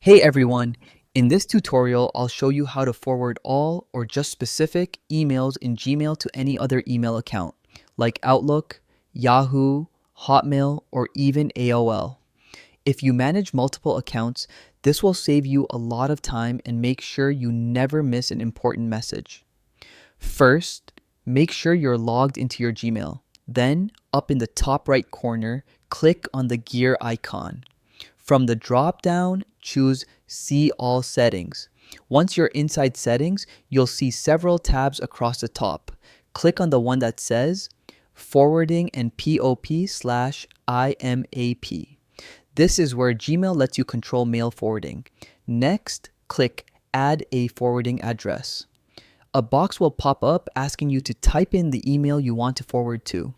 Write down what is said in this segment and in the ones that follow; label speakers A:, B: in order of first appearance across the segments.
A: Hey everyone! In this tutorial, I'll show you how to forward all or just specific emails in Gmail to any other email account, like Outlook, Yahoo, Hotmail, or even AOL. If you manage multiple accounts, this will save you a lot of time and make sure you never miss an important message. First, make sure you're logged into your Gmail. Then, up in the top right corner, click on the gear icon. From the drop-down, choose See All Settings. Once you're inside Settings, you'll see several tabs across the top. Click on the one that says Forwarding and POP/IMAP. This is where Gmail lets you control mail forwarding. Next, click Add a forwarding address. A box will pop up asking you to type in the email you want to forward to.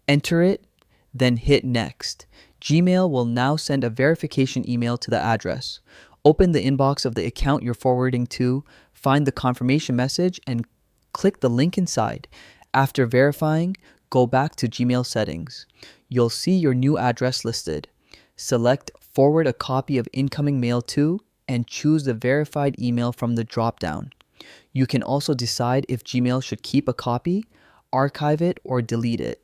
A: Enter it, then hit Next. Gmail will now send a verification email to the address. Open the inbox of the account you're forwarding to, find the confirmation message, and click the link inside. After verifying, go back to Gmail settings. You'll see your new address listed. Select Forward a copy of incoming mail to and choose the verified email from the drop-down. You can also decide if Gmail should keep a copy, archive it, or delete it.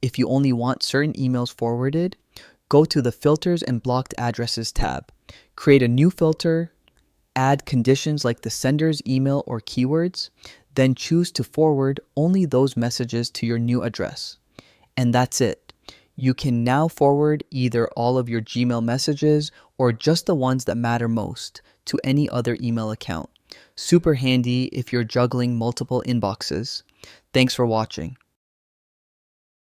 A: If you only want certain emails forwarded, go to the Filters and Blocked Addresses tab. Create a new filter, add conditions like the sender's email or keywords, then choose to forward only those messages to your new address. And that's it. You can now forward either all of your Gmail messages or just the ones that matter most to any other email account. Super handy if you're juggling multiple inboxes. Thanks for watching.